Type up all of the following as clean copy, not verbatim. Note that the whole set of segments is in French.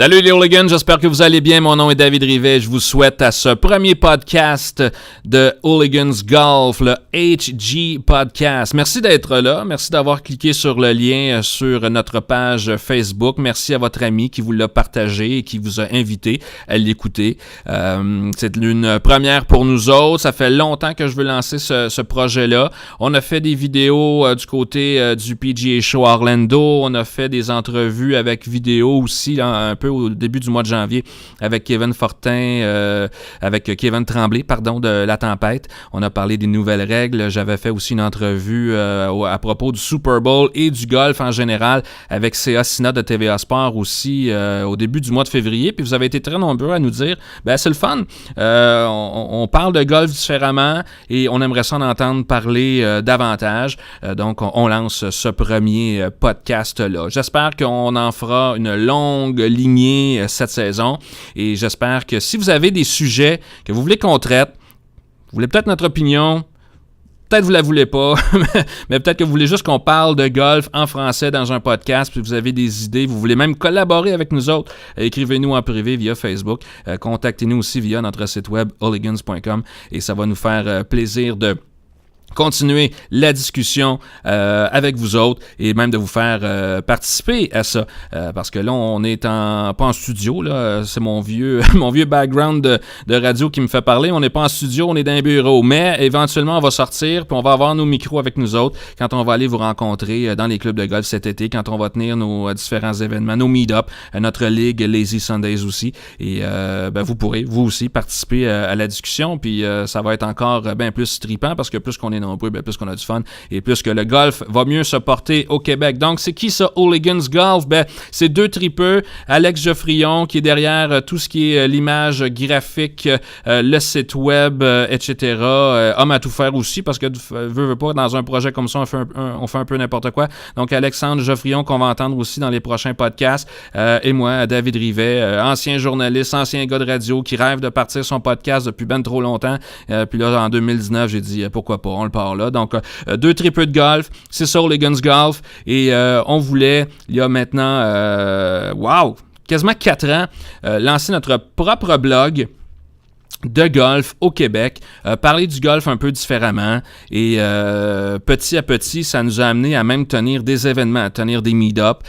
Salut les hooligans, j'espère que vous allez bien. Mon nom est David Rivet. Je vous souhaite à ce premier podcast de Hooligans Golf, le HG Podcast. Merci d'être là. Merci d'avoir cliqué sur le lien sur notre page Facebook. Merci à votre ami qui vous l'a partagé et qui vous a invité à l'écouter. C'est une première pour nous autres. Ça fait longtemps que je veux lancer ce projet-là. On a fait des vidéos du côté du PGA Show Orlando. On a fait des entrevues avec vidéo aussi, là, un peu au début du mois de janvier avec Kevin Fortin, avec Kevin Tremblay, de La Tempête. On a parlé des nouvelles règles. J'avais fait aussi une entrevue à propos du Super Bowl et du golf en général avec C.A. Sina de TVA Sport aussi au début du mois de février. Puis vous avez été très nombreux à nous dire, c'est le fun. On parle de golf différemment et on aimerait ça en entendre parler davantage. Donc on lance ce premier podcast-là. J'espère qu'on en fera une longue lignée cette saison et j'espère que si vous avez des sujets que vous voulez qu'on traite, vous voulez peut-être notre opinion, peut-être vous la voulez pas, mais peut-être que vous voulez juste qu'on parle de golf en français dans un podcast, puis vous avez des idées, vous voulez même collaborer avec nous autres, écrivez-nous en privé via Facebook, contactez-nous aussi via notre site web hooligans.com et ça va nous faire plaisir de continuer la discussion avec vous autres et même de vous faire participer à ça. Parce que là, on est pas en studio, là. C'est mon vieux background de radio qui me fait parler. On n'est pas en studio, on est dans un bureau. Mais éventuellement, on va sortir puis on va avoir nos micros avec nous autres quand on va aller vous rencontrer dans les clubs de golf cet été, quand on va tenir nos différents événements, nos meet-up, notre ligue Lazy Sundays aussi. Et vous pourrez, vous aussi, participer à la discussion. Puis ça va être encore bien plus trippant parce que plus qu'on est nombreux, plus qu'on a du fun et plus que le golf va mieux se porter au Québec. Donc, c'est qui ça, Hooligans Golf? C'est deux tripeux. Alex Geoffrion qui est derrière tout ce qui est l'image graphique, le site web, etc. Homme à tout faire aussi parce que veut pas, dans un projet comme ça, on fait un peu n'importe quoi. Donc, Alexandre Geoffrion qu'on va entendre aussi dans les prochains podcasts et moi, David Rivet, ancien journaliste, ancien gars de radio qui rêve de partir son podcast depuis ben trop longtemps. Puis là, en 2019, j'ai dit pourquoi pas, on le part là. Donc, deux tripeux de golf, c'est ça, Hooligans Golf. Et on voulait, il y a maintenant, quasiment 4 ans, lancer notre propre blog de golf au Québec, parler du golf un peu différemment et petit à petit, ça nous a amené à même tenir des événements, tenir des meet-up,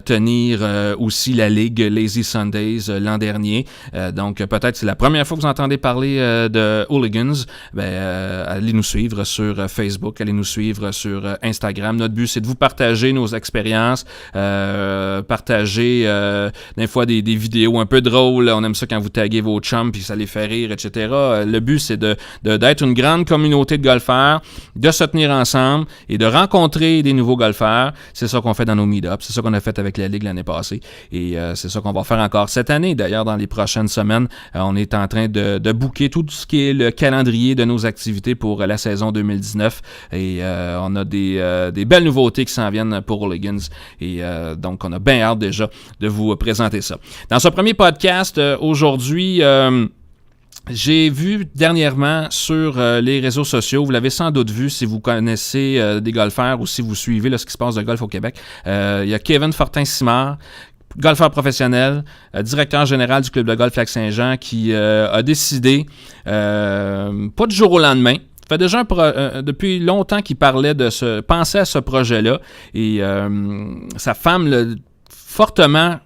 tenir aussi la Ligue Lazy Sundays l'an dernier. Donc peut-être c'est la première fois que vous entendez parler de Hooligans, allez nous suivre sur Facebook, allez nous suivre sur Instagram. Notre but, c'est de vous partager nos expériences, partager des fois des vidéos un peu drôles. On aime ça quand vous taguez vos chums puis ça les fait rire, etc. Le but, c'est d'être une grande communauté de golfeurs, de se tenir ensemble et de rencontrer des nouveaux golfeurs. C'est ça qu'on fait dans nos meet-ups. C'est ça qu'on a fait avec la Ligue l'année passée. Et c'est ça qu'on va faire encore cette année. D'ailleurs, dans les prochaines semaines, on est en train de booker tout ce qui est le calendrier de nos activités pour la saison 2019. Et on a des belles nouveautés qui s'en viennent pour Hooligans. Et donc, on a bien hâte déjà de vous présenter ça. Dans ce premier podcast, aujourd'hui... j'ai vu dernièrement sur les réseaux sociaux, vous l'avez sans doute vu si vous connaissez des golfeurs ou si vous suivez ce qui se passe de golf au Québec, il y a Kevin Fortin-Simard, golfeur professionnel, directeur général du club de golf Lac-Saint-Jean qui a décidé, pas du jour au lendemain, ça fait déjà depuis longtemps qu'il pensait à ce projet-là et sa femme l'a fortement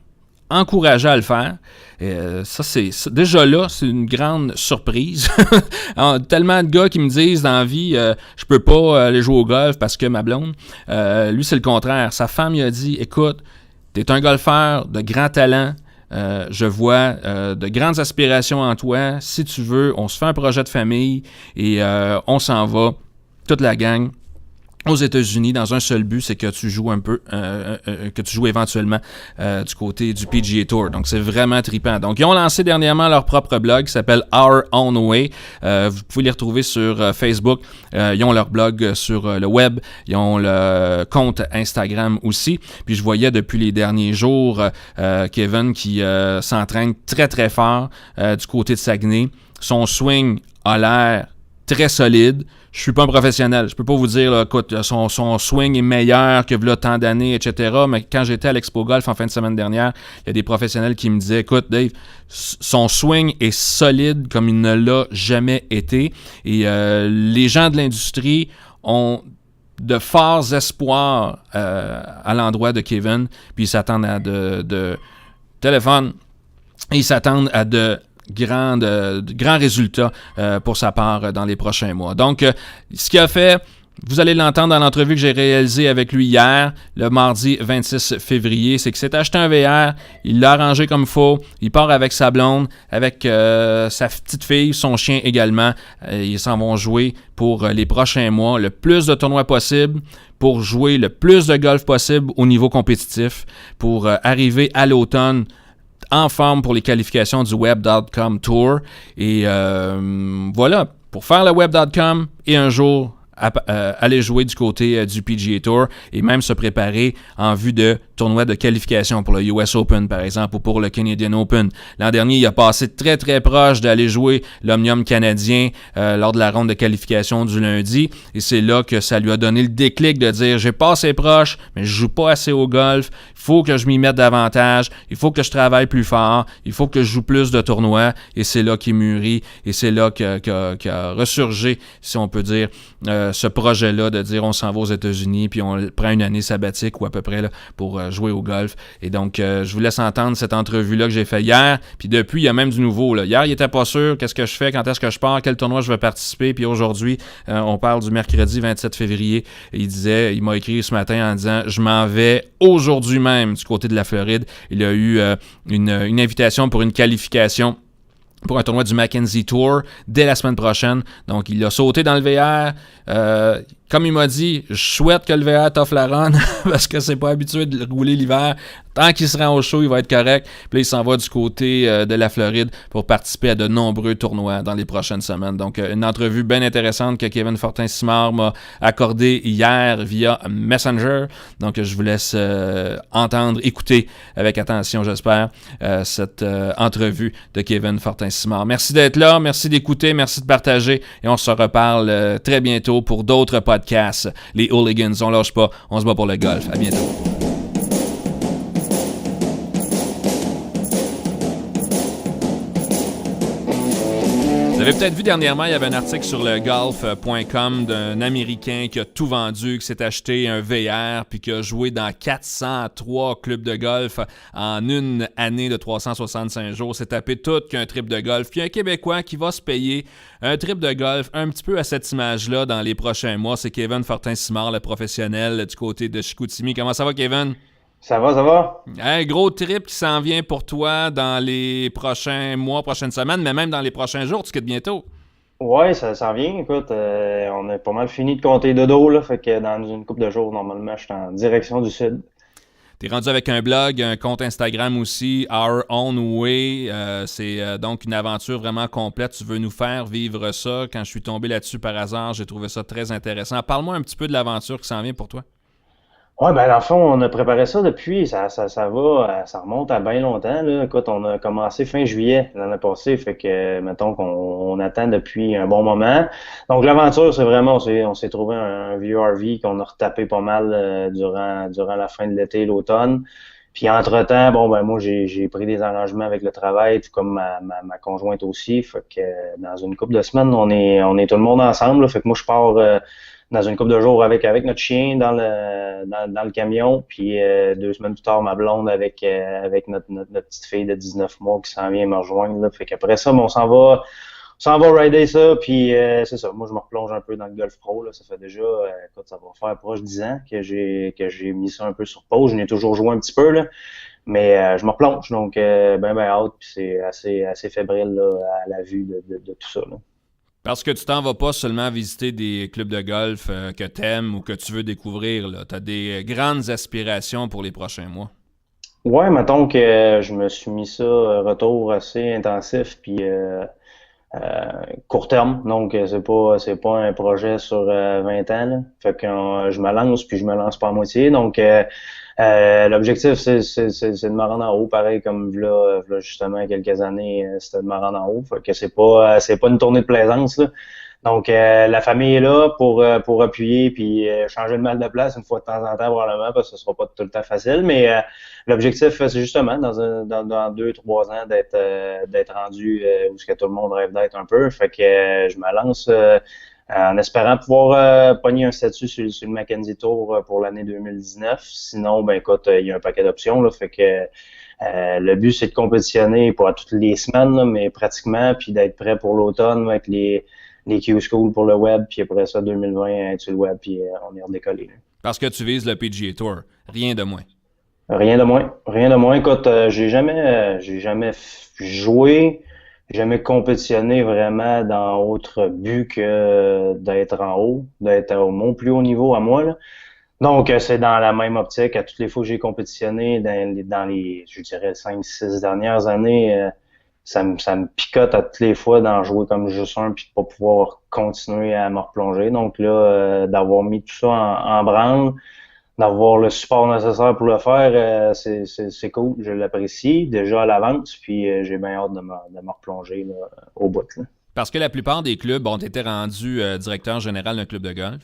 encouragé à le faire. Déjà là, c'est une grande surprise. Tellement de gars qui me disent dans la vie, je peux pas aller jouer au golf parce que ma blonde. Lui, c'est le contraire. Sa femme lui a dit, écoute, t'es un golfeur de grand talent. Je vois de grandes aspirations en toi. Si tu veux, on se fait un projet de famille et on s'en va, toute la gang, aux États-Unis, dans un seul but, c'est que tu joues que tu joues éventuellement du côté du PGA Tour. Donc, c'est vraiment trippant. Donc, ils ont lancé dernièrement leur propre blog qui s'appelle Our Own Way. Vous pouvez les retrouver sur Facebook. Ils ont leur blog sur le web. Ils ont le compte Instagram aussi. Puis, je voyais depuis les derniers jours Kevin qui s'entraîne très, très fort du côté de Saguenay. Son swing a l'air très solide. Je suis pas un professionnel. Je peux pas vous dire, là, écoute, son swing est meilleur que là, tant d'années, etc. Mais quand j'étais à l'Expo Golf en fin de semaine dernière, il y a des professionnels qui me disaient, écoute, Dave, son swing est solide comme il ne l'a jamais été. Et les gens de l'industrie ont de forts espoirs à l'endroit de Kevin. Puis ils s'attendent à de téléphone. Ils s'attendent à de grands résultats pour sa part dans les prochains mois. Donc, ce qu'il a fait, vous allez l'entendre dans l'entrevue que j'ai réalisée avec lui hier, le mardi 26 février, c'est qu'il s'est acheté un VR, il l'a arrangé comme il faut, il part avec sa blonde, avec sa petite fille, son chien également. Ils s'en vont jouer pour les prochains mois, le plus de tournois possible, pour jouer le plus de golf possible au niveau compétitif, pour arriver à l'automne en forme pour les qualifications du Web.com Tour. Et voilà, pour faire le Web.com et un jour aller jouer du côté du PGA Tour et même se préparer en vue de tournois de qualification pour le US Open, par exemple, ou pour le Canadian Open. L'an dernier, il a passé très, très proche d'aller jouer l'Omnium canadien lors de la ronde de qualification du lundi. Et c'est là que ça lui a donné le déclic de dire « J'ai passé proche, mais je joue pas assez au golf. Il faut que je m'y mette davantage. Il faut que je travaille plus fort. Il faut que je joue plus de tournois. » Et c'est là qu'il mûrit. Et c'est là qu'a ressurgé, si on peut dire, ce projet-là de dire on s'en va aux États-Unis puis on prend une année sabbatique ou à peu près là, pour jouer au golf. Et donc, je vous laisse entendre cette entrevue-là que j'ai fait hier. Puis depuis, il y a même du nouveau. Là. Hier, il était pas sûr qu'est-ce que je fais, quand est-ce que je pars, quel tournoi je vais participer. Puis aujourd'hui, on parle du mercredi 27 février. Et il m'a écrit ce matin en disant je m'en vais aujourd'hui même du côté de la Floride. Il a eu une invitation pour une qualification pour un tournoi du Mackenzie Tour dès la semaine prochaine. Donc, il a sauté dans le VR. Comme il m'a dit, je souhaite que le VR t'offre la run parce que c'est pas habitué de rouler l'hiver. Tant qu'il se rend au show, il va être correct. Puis là, il s'en va du côté de la Floride pour participer à de nombreux tournois dans les prochaines semaines. Donc, une entrevue bien intéressante que Kevin Fortin-Simard m'a accordée hier via Messenger. Donc, je vous laisse entendre, écouter avec attention, j'espère, cette entrevue de Kevin Fortin-Simard. Merci d'être là, merci d'écouter, merci de partager et on se reparle très bientôt pour d'autres podcasts. Les Hooligans, on lâche pas, on se bat pour le golf. À bientôt. Vous avez peut-être vu dernièrement, il y avait un article sur le golf.com d'un Américain qui a tout vendu, qui s'est acheté un VR puis qui a joué dans 403 clubs de golf en une année de 365 jours. S'est tapé tout qu'un trip de golf. Puis un Québécois qui va se payer un trip de golf un petit peu à cette image-là dans les prochains mois. C'est Kevin Fortin-Simard, le professionnel du côté de Chicoutimi. Comment ça va, Kevin? Ça va, ça va? Un gros trip qui s'en vient pour toi dans les prochains mois, prochaines semaines, mais même dans les prochains jours. Tu quittes bientôt. Ouais, ça s'en vient. Écoute, on a pas mal fini de compter de dos, là. Fait que dans une couple de jours, normalement, je suis en direction du sud. T'es rendu avec un blog, un compte Instagram aussi, Our Own Way. C'est donc une aventure vraiment complète. Tu veux nous faire vivre ça. Quand je suis tombé là-dessus par hasard, j'ai trouvé ça très intéressant. Parle-moi un petit peu de l'aventure qui s'en vient pour toi. Ouais, ben dans le fond, on a préparé ça depuis, ça va, ça remonte à bien longtemps, là. Écoute, on a commencé fin juillet l'année passée, fait que mettons qu'on attend depuis un bon moment. Donc l'aventure, c'est vraiment, on s'est trouvé un vieux RV qu'on a retapé pas mal durant la fin de l'été, l'automne. Puis entre-temps, bon ben moi j'ai pris des engagements avec le travail, tout comme ma conjointe aussi. Fait que dans une couple de semaines, on est tout le monde ensemble, là. Fait que moi je pars dans une couple de jours avec notre chien dans le camion, puis 2 semaines plus tard, ma blonde avec notre petite fille de 19 mois qui s'en vient me rejoindre, là. Fait qu'après ça, on s'en va rider ça, puis c'est ça. Moi, je me replonge un peu dans le golf pro, là. Ça fait déjà, écoute, ça va faire proche 10 ans que j'ai mis ça un peu sur pause. Je n'ai toujours joué un petit peu, là. Mais je me replonge, donc ben hâte, puis c'est assez fébrile là, à la vue de tout ça, là. Parce que tu t'en vas pas seulement visiter des clubs de golf que tu aimes ou que tu veux découvrir. Tu as des grandes aspirations pour les prochains mois. Ouais, mettons que je me suis mis ça retour assez intensif puis court terme. Donc c'est pas un projet sur 20 ans, là. Fait que je me lance puis je me lance pas à moitié. Donc l'objectif c'est de me rendre en haut, pareil comme v'là justement quelques années, c'était de me rendre en haut. Fait que c'est pas une tournée de plaisance, là. Donc, la famille est là pour appuyer puis changer le mal de place une fois de temps en temps probablement parce que ce sera pas tout le temps facile. Mais l'objectif, c'est justement dans 2-3 ans d'être rendu où ce que tout le monde rêve d'être un peu. Fait que je me lance en espérant pouvoir pogner un statut sur le Mackenzie Tour pour l'année 2019. Sinon, ben écoute, il y a un paquet d'options là. Fait que le but, c'est de compétitionner pas toutes les semaines, là, mais pratiquement, puis d'être prêt pour l'automne avec les Q-School pour le web, puis après ça, 2020, être sur le web, puis on est redécollé. Là. Parce que tu vises le PGA Tour, rien de moins. Rien de moins. Rien de moins. Écoute, j'ai jamais joué, jamais compétitionné vraiment dans autre but que d'être en haut, d'être au mon plus haut niveau à moi, là. Donc, c'est dans la même optique. À toutes les fois que j'ai compétitionné dans les je dirais, 5-6 dernières années, ça me picote à toutes les fois d'en jouer comme juste un puis de pas pouvoir continuer à me replonger. Donc là, d'avoir mis tout ça en branle, d'avoir le support nécessaire pour le faire, c'est cool. Je l'apprécie déjà à l'avance, puis j'ai bien hâte de me replonger là, au bout. Là. Parce que la plupart des clubs ont été rendus directeur général d'un club de golf.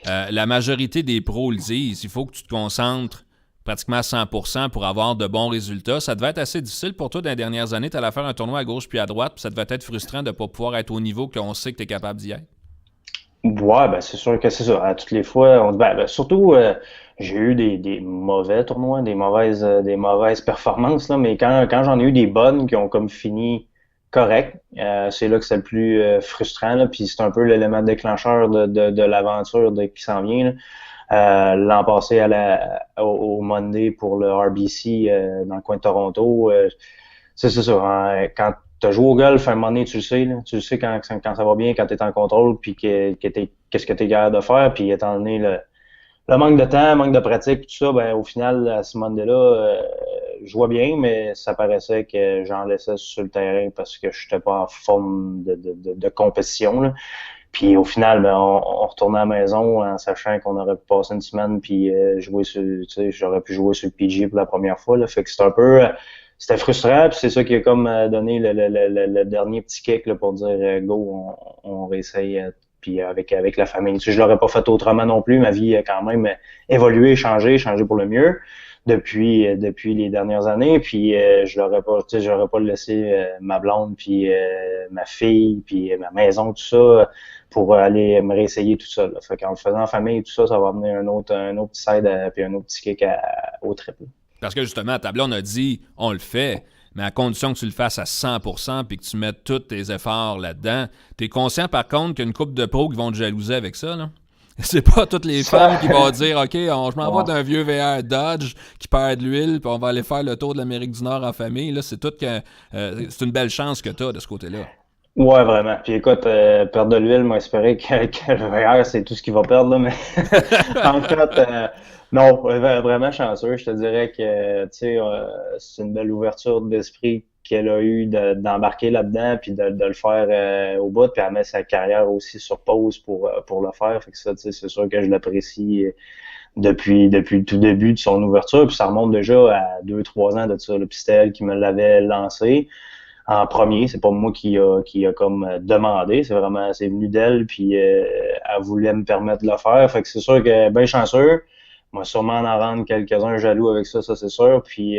La majorité des pros le disent, il faut que tu te concentres pratiquement à 100% pour avoir de bons résultats. Ça devait être assez difficile pour toi dans les dernières années. Tu allais faire un tournoi à gauche puis à droite, puis ça devait être frustrant de ne pas pouvoir être au niveau qu'on sait que tu es capable d'y être. Ouais, ben c'est sûr que c'est ça. À toutes les fois, surtout j'ai eu des mauvais tournois, des mauvaises performances là, mais quand j'en ai eu des bonnes qui ont comme fini correct, c'est là que c'est le plus frustrant là, puis c'est un peu l'élément déclencheur de l'aventure qui s'en vient. Là. L'an passé au Monday pour le RBC dans le coin de Toronto, c'est ça. Hein, quand tu as joué au golf, à un moment donné, tu le sais, là, tu le sais quand ça va bien, quand tu es en contrôle, puis qu'est-ce que tu es capable de faire, puis étant donné le manque de temps, manque de pratique, tout ça, ben au final, à ce Monday-là, je jouais bien, mais ça paraissait que j'en laissais sur le terrain parce que je n'étais pas en forme de compétition. Là. Puis au final, ben, on retournait à la maison en sachant qu'on aurait pu passer une semaine puis j'aurais pu jouer sur le PG pour la première fois. Là. Fait que c'était frustrant, puis c'est ça qui a comme donné le dernier petit kick là, pour dire go, on réessaye puis avec la famille. Tu sais, je l'aurais pas fait autrement non plus. Ma vie a quand même évolué, changé pour le mieux depuis les dernières années. Puis j'aurais pas laissé ma blonde, puis ma fille, puis ma maison, tout ça, pour aller me réessayer tout ça. Là. Fait qu'en le faisant en famille, tout ça, ça va amener un autre petit side puis un autre petit kick au triple. Parce que justement, à table, on a dit on le fait, mais à condition que tu le fasses à 100% puis que tu mettes tous tes efforts là-dedans. Tu es conscient, par contre, qu'il y a une couple de pros qui vont te jalouser avec ça, là? C'est pas toutes les femmes qui vont dire « OK, je m'envoie d'un vieux VR Dodge qui perd de l'huile puis on va aller faire le tour de l'Amérique du Nord en famille. » Là, c'est c'est une belle chance que tu as de ce côté-là. Ouais, vraiment. Puis écoute, perdre de l'huile, moi, espérer que le VR, c'est tout ce qu'il va perdre, là, mais en fait, non, vraiment chanceux. Je te dirais que, tu sais, c'est une belle ouverture d'esprit qu'elle a eu d'embarquer là-dedans, puis de le faire au bout, puis elle met sa carrière aussi sur pause pour le faire. Fait que ça, tu sais, c'est sûr que je l'apprécie depuis le tout début de son ouverture, puis ça remonte déjà à 2-3 ans de ça. Puis c'était elle qui me l'avait lancé en premier. C'est pas moi qui a comme demandé, c'est venu d'elle, puis elle voulait me permettre de le faire. Fait que c'est sûr que bien chanceux. On va sûrement en rendre quelques-uns jaloux avec ça c'est sûr. Puis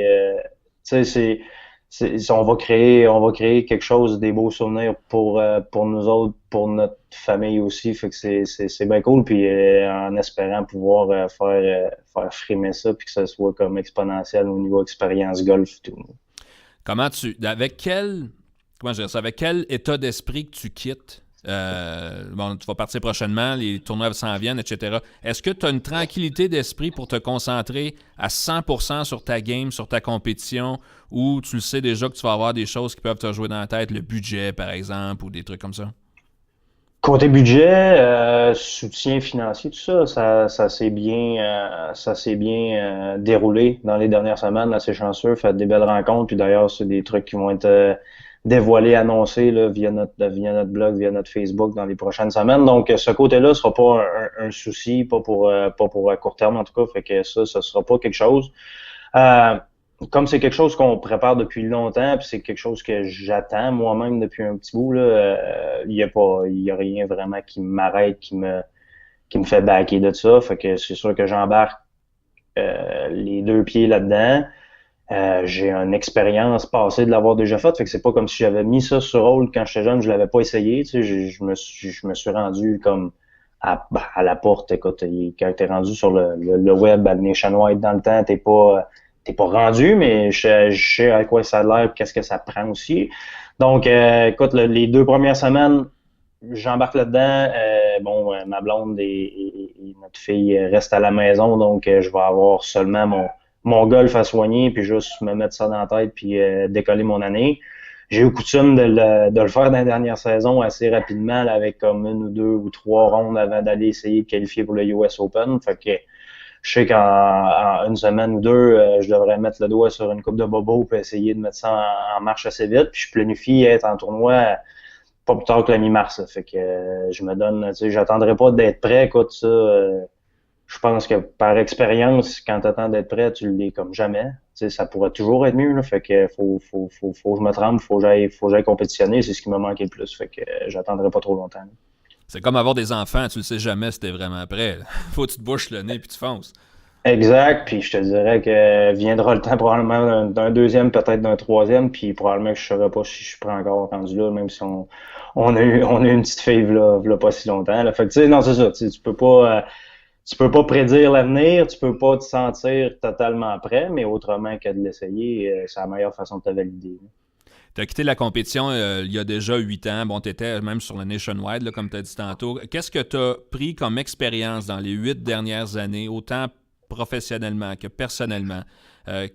tu sais, on va créer quelque chose, des beaux souvenirs pour nous autres, pour notre famille aussi. Fait que c'est bien cool. Puis en espérant pouvoir faire frimer ça, puis que ça soit comme exponentiel au niveau expérience golf et tout. Avec quel état d'esprit que tu quittes? Tu vas partir prochainement, les tournois s'en viennent, etc. Est-ce que tu as une tranquillité d'esprit pour te concentrer à 100% sur ta game, sur ta compétition, ou tu le sais déjà que tu vas avoir des choses qui peuvent te jouer dans la tête, le budget, par exemple, ou des trucs comme ça? Côté budget, soutien financier, tout ça s'est bien déroulé dans les dernières semaines. Assez chanceux, fait des belles rencontres. Puis d'ailleurs, c'est des trucs qui vont être dévoilés, annoncés là, via notre blog, via notre Facebook dans les prochaines semaines. Donc, ce côté-là sera pas un souci, pas pour à court terme en tout cas. Fait que ça sera pas quelque chose. comme c'est quelque chose qu'on prépare depuis longtemps, puis c'est quelque chose que j'attends moi-même depuis un petit bout, là, il y a rien vraiment qui m'arrête, qui me fait backer de ça. Fait que c'est sûr que j'embarque les deux pieds là-dedans. J'ai une expérience passée de l'avoir déjà faite, fait que c'est pas comme si j'avais mis ça sur hold quand j'étais jeune, je l'avais pas essayé, tu sais, je me suis rendu comme à la porte. Écoute, quand t'es rendu sur le web à Nationwide dans le temps, t'es pas rendu, mais je sais à quoi ça a l'air, qu'est-ce que ça prend aussi. Donc, écoute, les 2 premières semaines, j'embarque là-dedans. Ma blonde et notre fille restent à la maison, donc je vais avoir seulement mon golf à soigner, puis juste me mettre ça dans la tête, puis décoller mon année. J'ai eu coutume de le faire dans la dernière saison assez rapidement, là, avec comme 1 ou 2 ou 3 rondes avant d'aller essayer de qualifier pour le US Open. Fait que je sais qu'en 1 semaine ou 2, je devrais mettre le doigt sur une coupe de bobo puis essayer de mettre ça en marche assez vite. Puis je planifie être en tournoi pas plus tard que la mi-mars. Fait que je me donne, tu sais, j'attendrai pas d'être prêt. Écoute, ça, je pense que par expérience, quand tu attends d'être prêt, tu l'es comme jamais. Tu sais, ça pourrait toujours être mieux. Là, fait que faut que je me trempe, faut que j'aille compétitionner. C'est ce qui me manquait le plus. Fait que j'attendrai pas trop longtemps. C'est comme avoir des enfants, tu le sais jamais si t'es vraiment prêt. Faut que tu te bouches le nez puis tu fonces. Exact, puis je te dirais que viendra le temps probablement d'un deuxième, peut-être d'un troisième, puis probablement que je ne saurais pas si je suis prêt encore rendu là, même si on a eu une petite fille v'là pas si longtemps. Là. Fait que tu sais, non, c'est ça, tu peux pas prédire l'avenir, tu peux pas te sentir totalement prêt, mais autrement que de l'essayer, c'est la meilleure façon de te valider. Tu as quitté la compétition il y a déjà 8 ans. Bon, tu étais même sur le Nationwide, là, comme tu as dit tantôt. Qu'est-ce que tu as pris comme expérience dans les 8 dernières années, autant professionnellement que personnellement,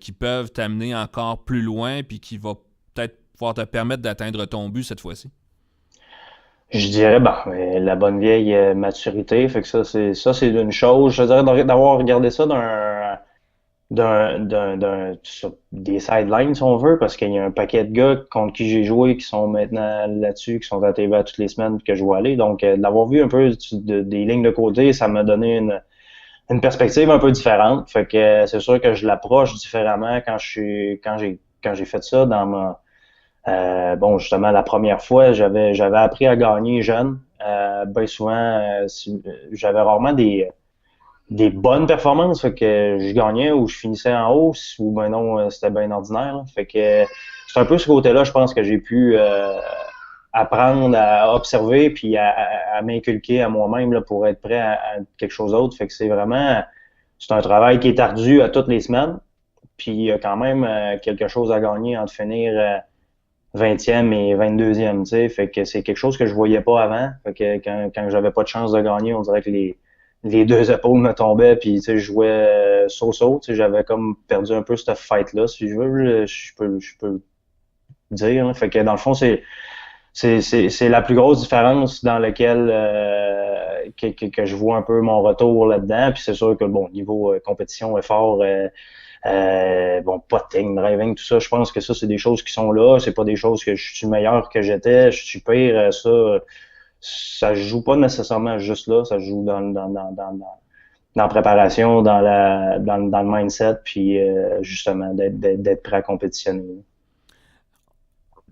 qui peuvent t'amener encore plus loin puis qui va peut-être pouvoir te permettre d'atteindre ton but cette fois-ci? Je dirais, la bonne vieille maturité, fait que ça c'est une chose. Je dirais d'avoir regardé ça sur des sidelines, si on veut, parce qu'il y a un paquet de gars contre qui j'ai joué qui sont maintenant là-dessus, qui sont à la TV toutes les semaines puis que je vois aller. Donc, d'avoir vu un peu des lignes de côté, ça m'a donné une perspective un peu différente. Fait que c'est sûr que je l'approche différemment quand j'ai fait ça dans justement la première fois, j'avais appris à gagner jeune. Ben souvent, j'avais rarement des bonnes performances, fait que je gagnais ou je finissais en hausse ou ben non, c'était bien ordinaire. Là. Fait que c'est un peu ce côté-là, je pense que j'ai pu apprendre à observer puis à m'inculquer à moi-même là, pour être prêt à quelque chose d'autre. Fait que c'est un travail qui est ardu à toutes les semaines. Puis il y a quand même quelque chose à gagner entre finir 20e et 22e, tu sais. Fait que c'est quelque chose que je voyais pas avant. Fait que quand j'avais pas de chance de gagner, on dirait que les deux épaules me tombaient, puis tu sais, je jouais so-so. Tu sais, j'avais comme perdu un peu cette fight-là, si je veux, je peux dire. Là. Fait que dans le fond, c'est la plus grosse différence dans laquelle que je vois un peu mon retour là-dedans. Puis c'est sûr que bon, niveau compétition, effort, putting, driving, tout ça, je pense que ça, c'est des choses qui sont là. C'est pas des choses que je suis meilleur que j'étais, je suis pire. Ça se joue pas nécessairement juste là. Ça se joue dans la préparation, dans le mindset, puis justement d'être prêt à compétitionner.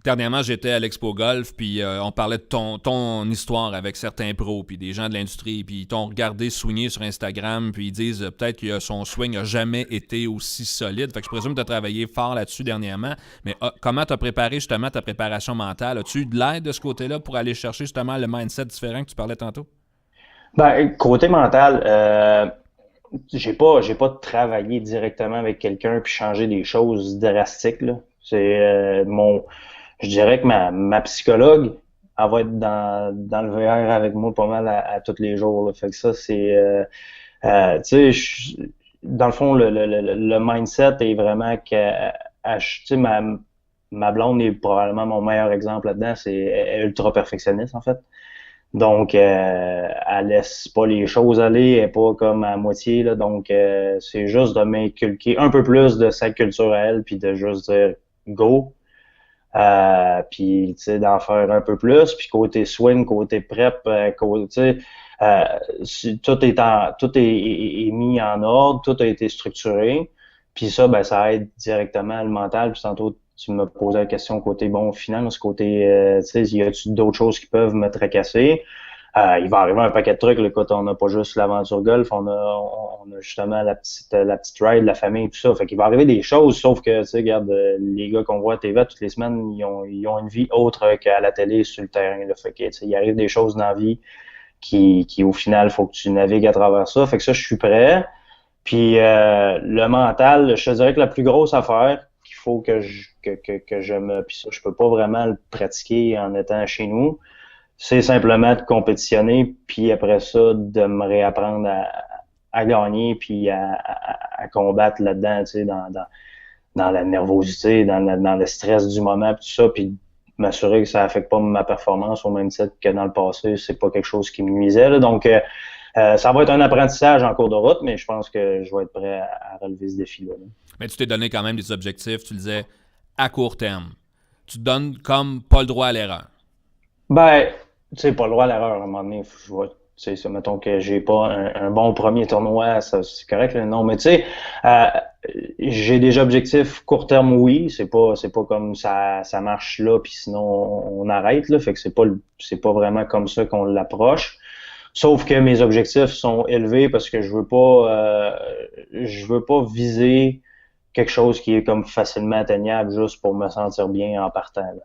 Dernièrement, j'étais à l'Expo Golf, puis on parlait de ton histoire avec certains pros, puis des gens de l'industrie, puis ils t'ont regardé swinger sur Instagram, puis ils disent peut-être que son swing n'a jamais été aussi solide. Fait que je présume que tu as travaillé fort là-dessus dernièrement. Mais comment tu as préparé justement ta préparation mentale? As-tu eu de l'aide de ce côté-là pour aller chercher justement le mindset différent que tu parlais tantôt? Ben, côté mental, j'ai pas travaillé directement avec quelqu'un puis changé des choses drastiques, là. C'est je dirais que ma psychologue, elle va être dans le VR avec moi pas mal à tous les jours. Là. Fait que ça, c'est tu sais, dans le fond, le mindset est vraiment que tu sais, ma blonde est probablement mon meilleur exemple là-dedans. Elle est ultra perfectionniste, en fait. Donc, elle laisse pas les choses aller, elle est pas comme à moitié, là. Donc, c'est juste de m'inculquer un peu plus de sa culture à elle, puis de juste dire go. Puis, tu sais, d'en faire un peu plus. Puis côté swing, côté prep, côté, tu sais, tout est mis en ordre, tout a été structuré. Puis ça, ben, ça aide directement le mental. Puis tantôt, tu me posais la question côté finance, côté, tu sais, y a-tu d'autres choses qui peuvent me tracasser? Il va arriver un paquet de trucs, là, quand on n'a pas juste l'aventure golf, on a justement la petite ride, la famille, tout ça. Fait qu'il va arriver des choses, sauf que, tu sais, regarde, les gars qu'on voit à TV toutes les semaines, ils ont une vie autre qu'à la télé sur le terrain, là. Fait que, tu sais, il arrive des choses dans la vie qui au final, faut que tu navigues à travers ça. Fait que ça, je suis prêt. Puis le mental, je te dirais que la plus grosse affaire qu'il faut que je me... Puis ça, je peux pas vraiment le pratiquer en étant chez nous, c'est simplement de compétitionner, puis après ça, de me réapprendre à gagner, puis à combattre là-dedans, tu sais, dans la nervosité, dans le stress du moment, puis tout ça, puis m'assurer que ça affecte pas ma performance au même titre que dans le passé, c'est pas quelque chose qui me nuisait, là. Donc, ça va être un apprentissage en cours de route, mais je pense que je vais être prêt à relever ce défi-là. Mais tu t'es donné quand même des objectifs, tu le disais, à court terme. Tu te donnes comme pas le droit à l'erreur. Ben, tu sais, pas le droit à l'erreur. À un moment donné, je vois, tu sais, mettons que j'ai pas un bon premier tournoi, ça, c'est correct, là. Non, mais tu sais, j'ai des objectifs court terme, oui. C'est pas comme ça marche là, puis sinon on arrête, là. Fait que c'est pas vraiment comme ça qu'on l'approche. Sauf que mes objectifs sont élevés parce que je veux pas viser quelque chose qui est comme facilement atteignable juste pour me sentir bien en partant, là.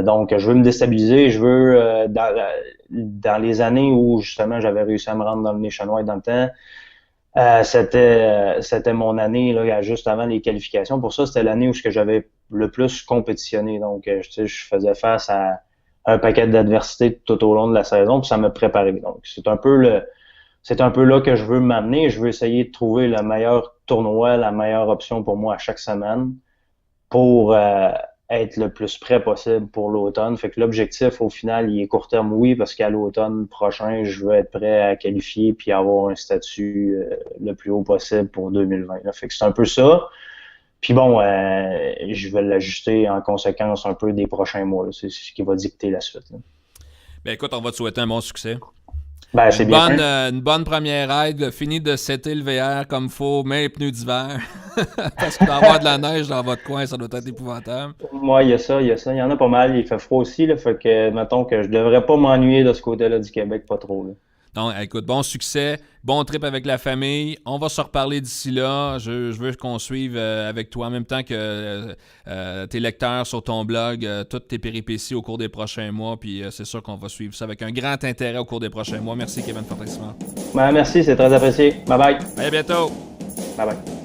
Donc, je veux me déstabiliser. Je veux, dans les années où justement j'avais réussi à me rendre dans le Nationwide dans le temps, c'était mon année là, juste avant les qualifications. Pour ça, c'était l'année où j'avais le plus compétitionné. Donc, tu sais, je faisais face à un paquet d'adversités tout au long de la saison, puis ça me préparait. Donc, c'est un peu là que je veux m'amener. Je veux essayer de trouver le meilleur tournoi, la meilleure option pour moi à chaque semaine pour être le plus prêt possible pour l'automne. Fait que l'objectif, au final, il est court terme, oui, parce qu'à l'automne prochain, je veux être prêt à qualifier puis avoir un statut le plus haut possible pour 2020. Là. Fait que c'est un peu ça. Puis bon, je vais l'ajuster en conséquence un peu des prochains mois. Là. C'est ce qui va dicter la suite. Là. Ben écoute, on va te souhaiter un bon succès. Ben, c'est bien. Une bonne première aide, fini de setter le VR comme faut, mais les pneus d'hiver. Parce qu'il doit y avoir de la neige dans votre coin, ça doit être épouvantable. Moi, il y a ça. Il y en a pas mal. Il fait froid aussi, là. Fait que, mettons que je devrais pas m'ennuyer de ce côté-là du Québec, pas trop, là. Donc, écoute, bon succès, bon trip avec la famille. On va se reparler d'ici là. Je veux qu'on suive avec toi en même temps que tes lecteurs sur ton blog, toutes tes péripéties au cours des prochains mois. Puis c'est sûr qu'on va suivre ça avec un grand intérêt au cours des prochains mois. Merci, Kevin Fortissement. Ben, merci, c'est très apprécié. Bye bye. À bientôt. Bye bye.